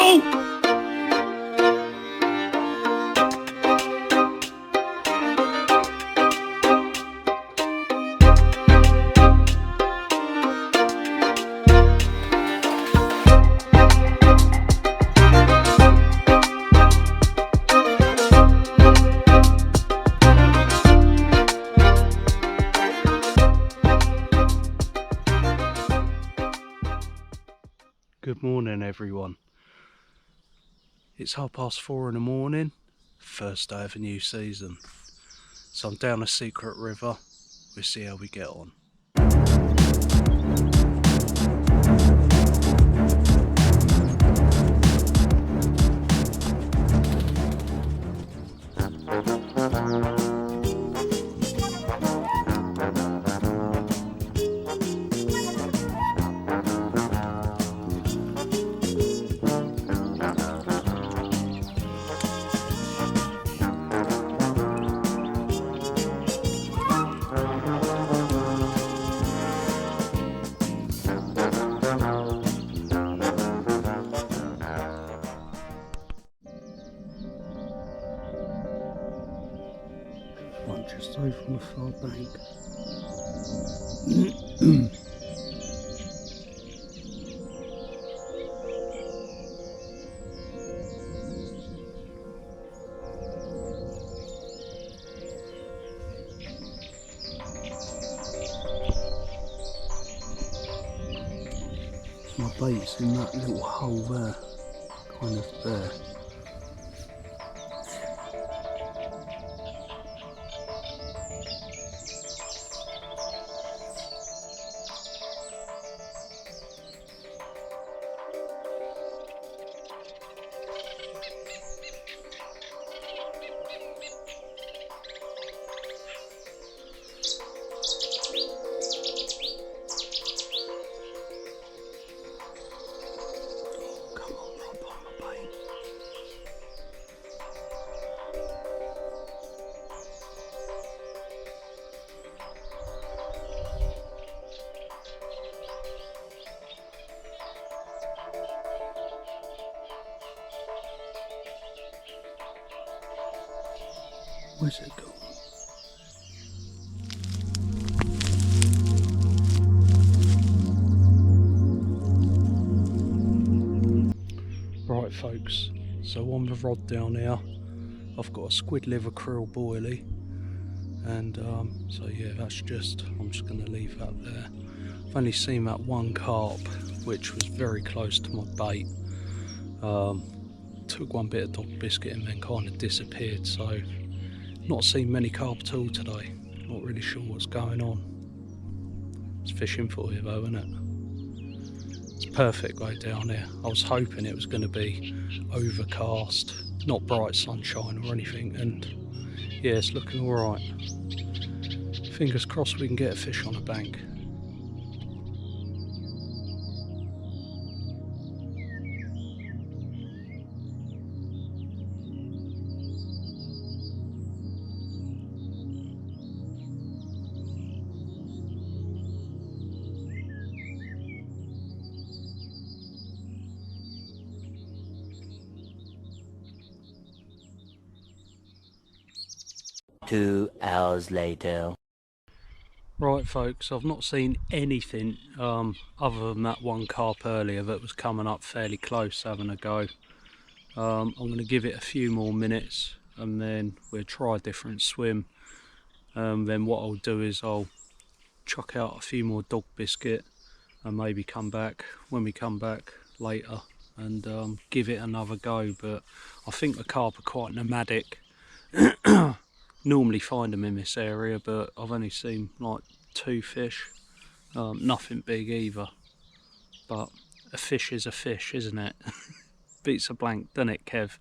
No! Good morning everyone. It's 4:30 in the morning, first day of a new season. So I'm down a secret river, we'll see how we get on. Just over on the far bank. My bait's in that little hole there, kind of there. Where's it gone? Right folks, so on the rod down here I've got a squid liver krill boilie, and so yeah, that's just, I'm just going to leave that there. I've only seen that one carp which was very close to my bait. Took one bit of dog biscuit and then kind of disappeared, so not seen many carp at all today. Not really sure what's going on. It's fishing for you though, isn't it? It's perfect right down here. I was hoping it was going to be overcast, not bright sunshine or anything, and yeah, it's looking alright. Fingers crossed we can get a fish on a bank. Two hours later. Right folks, I've not seen anything other than that one carp earlier that was coming up fairly close having a go. I'm going to give it a few more minutes and then we'll try a different swim. Then what I'll do is I'll chuck out a few more dog biscuit and maybe come back when we come back later and give it another go. But I think the carp are quite nomadic. Normally find them in this area, but I've only seen like 2 fish, nothing big either, but a fish is a fish, isn't it? Beats a blank, doesn't it, Kev?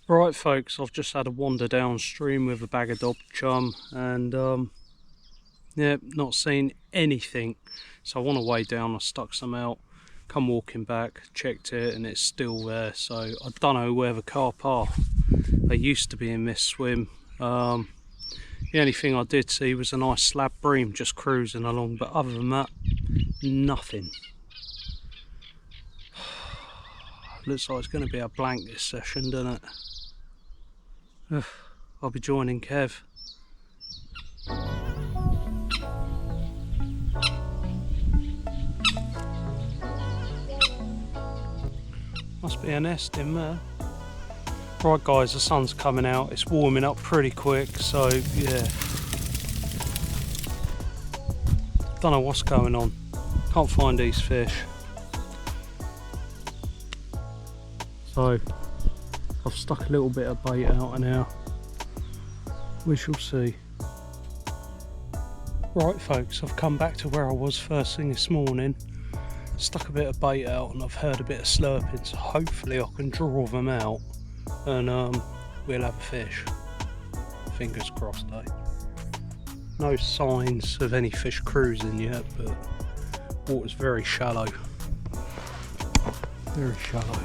Right folks, I've just had a wander downstream with a bag of dog chum and yeah, not seen anything. So I want to weigh down, I stuck some out, come walking back, checked it and it's still there. So I don't know where the carp are. They used to be in this swim. The only thing I did see was a nice slab bream just cruising along, but other than that, nothing. looks like it's going to be a blank this session, doesn't it? Ugh, I'll be joining Kev. Must be a nest in there. Right guys, the sun's coming out, it's warming up pretty quick, so yeah. Don't know what's going on, can't find these fish. So I've stuck a little bit of bait out now, we shall see. Right folks, I've come back to where I was first thing this morning, stuck a bit of bait out and I've heard a bit of slurping, so hopefully I can draw them out and we'll have a fish. Fingers crossed, eh? No signs of any fish cruising yet, but water's very shallow. Very shallow.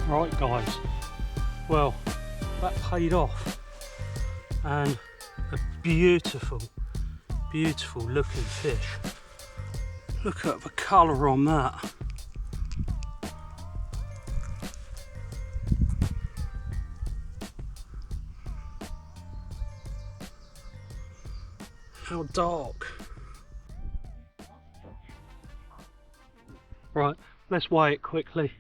Right guys, well that paid off, and a beautiful looking fish. Look at the colour on that. How dark. Right, let's weigh it quickly.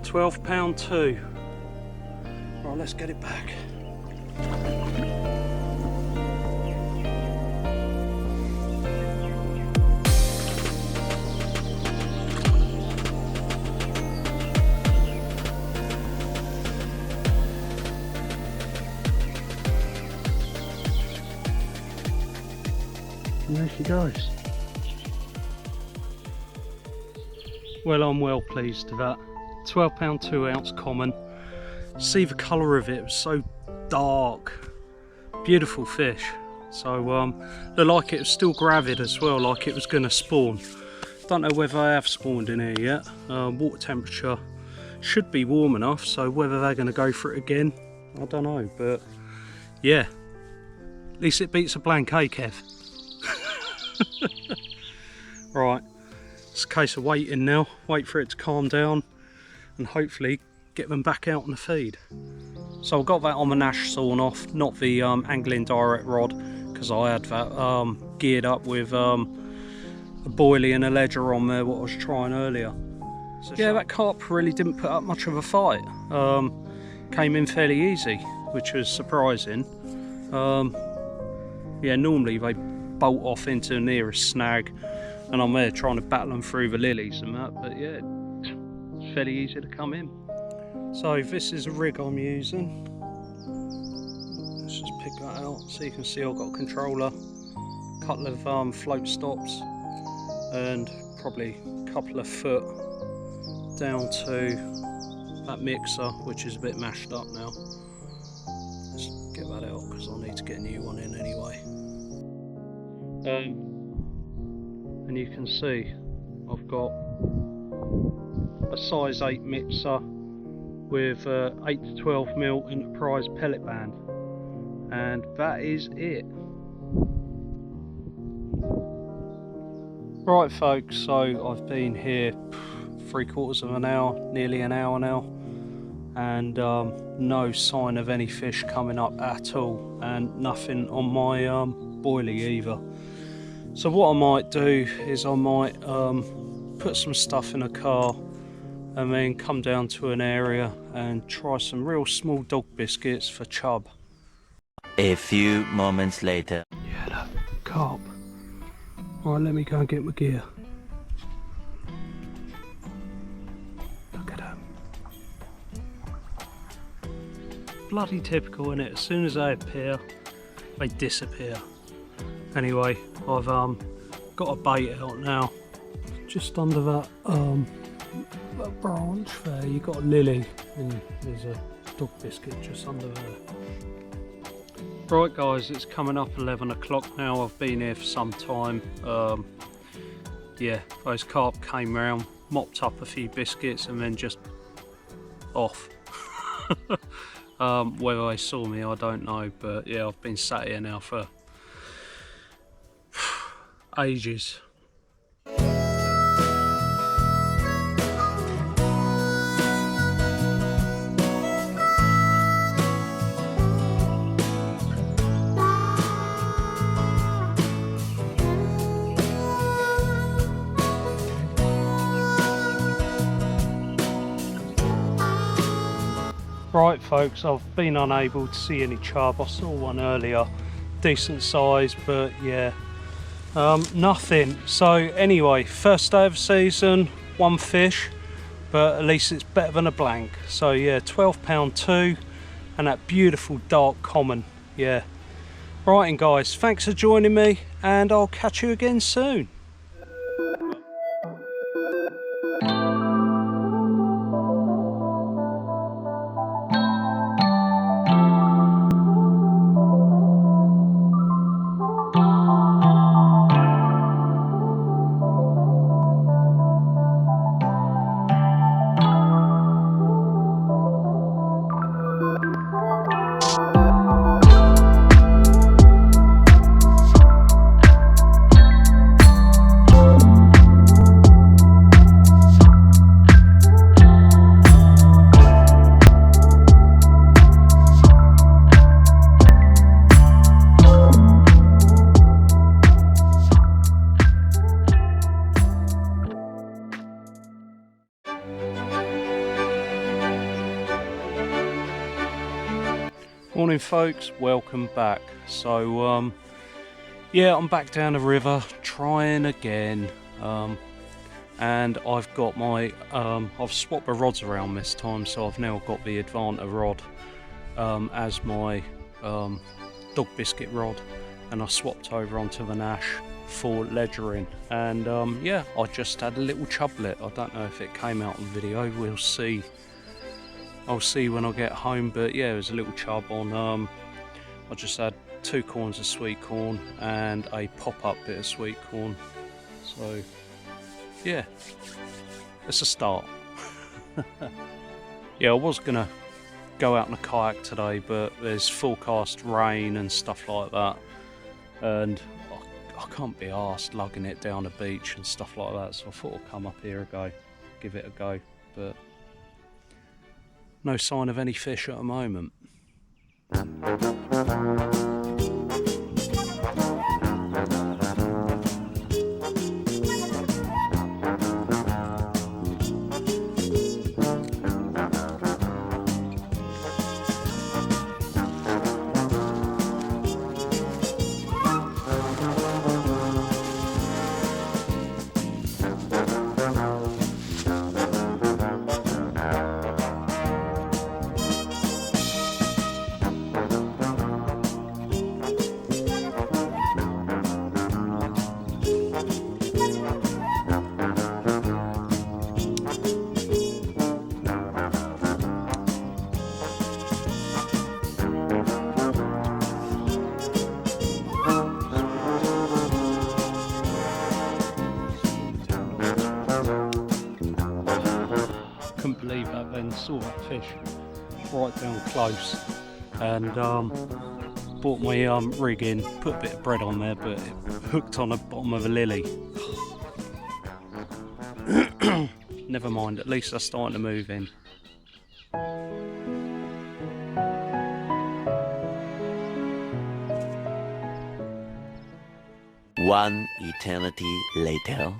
£12.2. Right, let's get it back. And there she goes. Well, I'm well pleased with that. £12 2 ounce common. See the colour of it, it was so dark. Beautiful fish. So looked like it was still gravid as well, like it was going to spawn. Don't know whether they have spawned in here yet. Water temperature should be warm enough, so whether they're going to go for it again, I don't know. But yeah, at least it beats a blank, eh Kev? Right, it's a case of waiting now, wait for it to calm down and hopefully get them back out on the feed. So I've got that on the Nash sawn off, not the angling direct rod, because I had that geared up with a boilie and a ledger on there, what I was trying earlier. So yeah, that carp really didn't put up much of a fight. Came in fairly easy, which was surprising. Yeah, normally they bolt off into the nearest snag, and I'm there trying to battle them through the lilies and that, but yeah, it's fairly easy to come in. So this is a rig I'm using. Let's just pick that out so you can see I've got a controller, a couple of float stops, and probably a couple of foot down to that mixer, which is a bit mashed up now. Let's get that out because I'll need to get a new one in anyway. And you can see I've got a size 8 mixer with 8 to 12mm enterprise pellet band, and that is it. Right folks, so I've been here 3/4 of an hour, nearly an hour now, and no sign of any fish coming up at all, and nothing on my boilie either. So what I might do is I might put some stuff in a car and then come down to an area and try some real small dog biscuits for chub. A few moments later. Yeah, look, carp. Right, let me go and get my gear. Look at them. Bloody typical, innit? As soon as they appear, they disappear. Anyway, I've got a bait out now, just under that branch there. You got a lily, and there's a dog biscuit just under there. Right guys, it's coming up 11 o'clock now. I've been here for some time. Yeah, those carp came round, mopped up a few biscuits, and then just off. Whether they saw me, I don't know, but yeah, I've been sat here now for ages. Right folks, I've been unable to see any chub. I saw one earlier, decent size, but yeah, nothing. So anyway, first day of the season, one fish, but at least it's better than a blank. So yeah, £12.2, and that beautiful dark common. Yeah. Right, and guys, thanks for joining me, and I'll catch you again soon. Morning folks, welcome back. So yeah, I'm back down the river trying again, and I've got my I've swapped the rods around this time, so I've now got the Advanta rod as my dog biscuit rod, and I swapped over onto the Nash for ledgering, and yeah, I just had a little chublet. I don't know if it came out on video, we'll see. I'll see when I get home, but yeah, it was a little chub on. I just had 2 corns of sweet corn and a pop-up bit of sweet corn. So yeah, it's a start. Yeah, I was gonna go out in a kayak today, but there's forecast rain and stuff like that, and I can't be arsed lugging it down the beach and stuff like that. So I thought I'd come up here and give it a go, but no sign of any fish at the moment. and saw that fish right down close, and brought my rig in, put a bit of bread on there, but it hooked on the bottom of a lily. Never mind, at least they're starting to move in. One eternity later.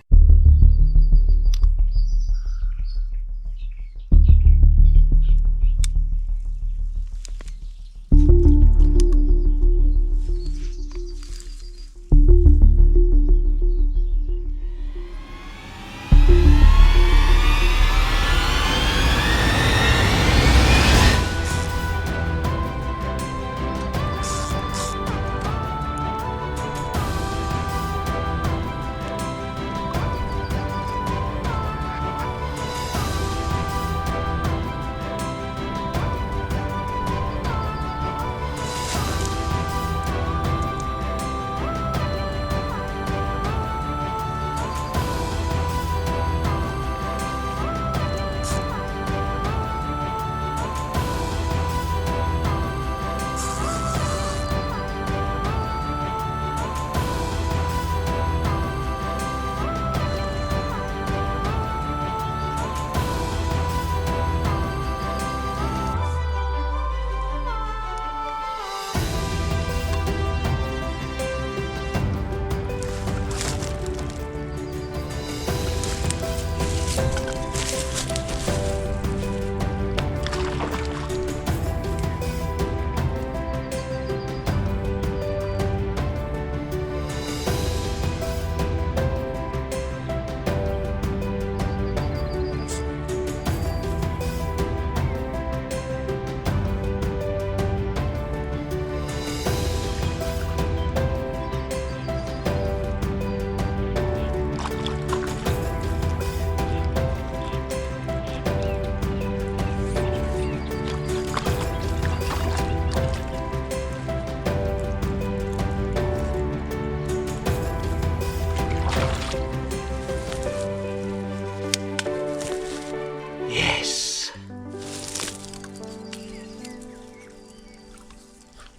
Yes!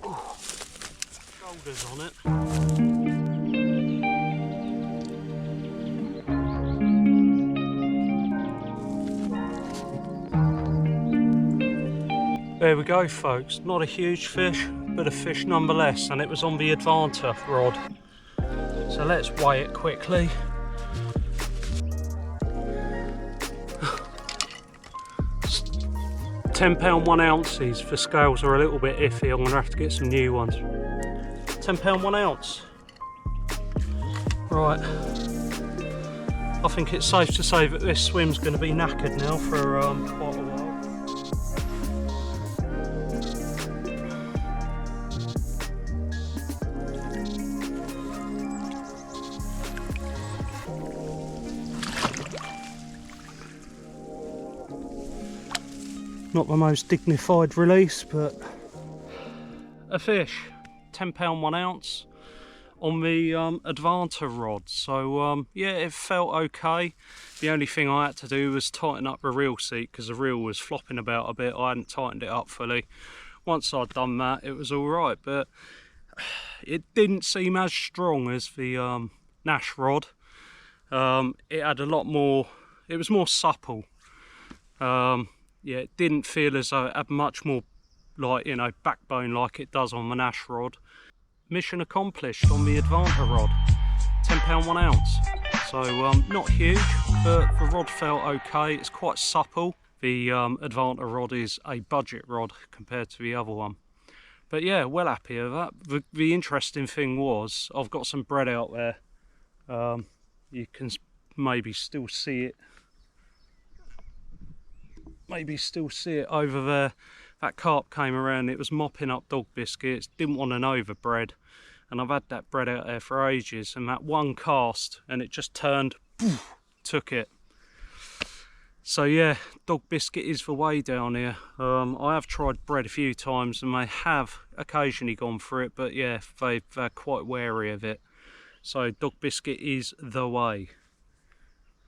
Ooh. Shoulders on it. There we go, folks. Not a huge fish, but a fish nonetheless, and it was on the Advanta rod. So let's weigh it quickly. £10 1 ounces. The scales are a little bit iffy. I'm going to have to get some new ones. £10 1 ounce. Right. I think it's safe to say that this swim's going to be knackered now for quite a while. Not the most dignified release, but a fish. £10 1 ounce on the Advanta rod. So yeah, it felt okay. The only thing I had to do was tighten up the reel seat because the reel was flopping about a bit. I hadn't tightened it up fully. Once I'd done that, it was all right, but it didn't seem as strong as the Nash rod. It had a lot more, it was more supple. Yeah, it didn't feel as though it had much more, like, you know, backbone like it does on the Nash rod. Mission accomplished on the Advanta rod. £10 1 ounce. So not huge, but the rod felt okay. It's quite supple. The Advanta rod is a budget rod compared to the other one. But yeah, well happy with that. The interesting thing was, I've got some bread out there. You can maybe still see it. Maybe still see it over there. That carp came around, it was mopping up dog biscuits, didn't want an over bread, and I've had that bread out there for ages, and that one cast and it just turned, poof, took it. So yeah, dog biscuit is the way down here. I have tried bread a few times and they have occasionally gone for it, but yeah, they're quite wary of it. So dog biscuit is the way.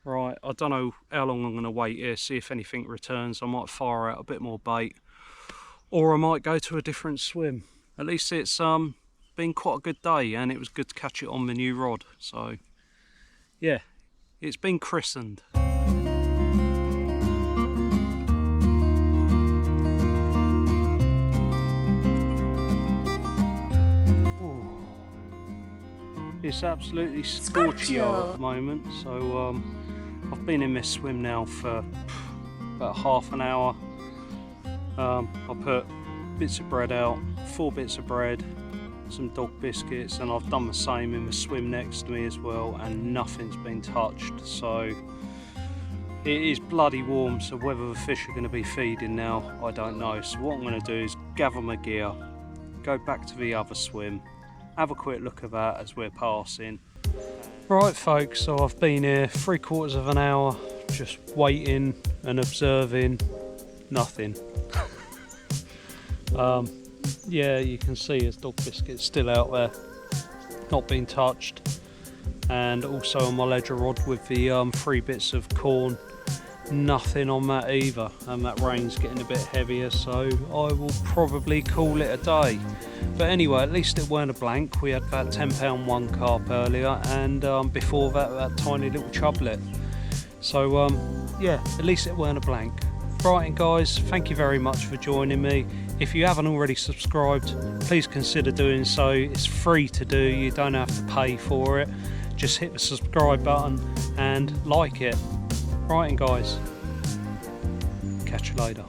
Right, I don't know how long I'm going to wait here, see if anything returns. I might fire out a bit more bait, or I might go to a different swim. At least it's been quite a good day, and it was good to catch it on the new rod. So yeah, it's been christened. It's absolutely scorchy at the moment, so I've been in this swim now for about half an hour. I put bits of bread out, 4 bits of bread, some dog biscuits, and I've done the same in the swim next to me as well, and nothing's been touched. So it is bloody warm, so whether the fish are going to be feeding now, I don't know. So what I'm going to do is gather my gear, go back to the other swim, have a quick look at that as we're passing. Right folks, so I've been here 3/4 of an hour just waiting and observing nothing. Yeah, you can see his dog biscuit's still out there, not been touched, and also on my ledger rod with the 3 bits of corn, nothing on that either, and that rain's getting a bit heavier, so I will probably call it a day. But anyway, at least it weren't a blank. We had that £10 1 carp earlier, and before that tiny little chublet. So yeah, at least it weren't a blank. Right, and guys, thank you very much for joining me. If you haven't already subscribed, please consider doing so. It's free to do, you don't have to pay for it. Just hit the subscribe button and like it. Right, and guys, catch you later.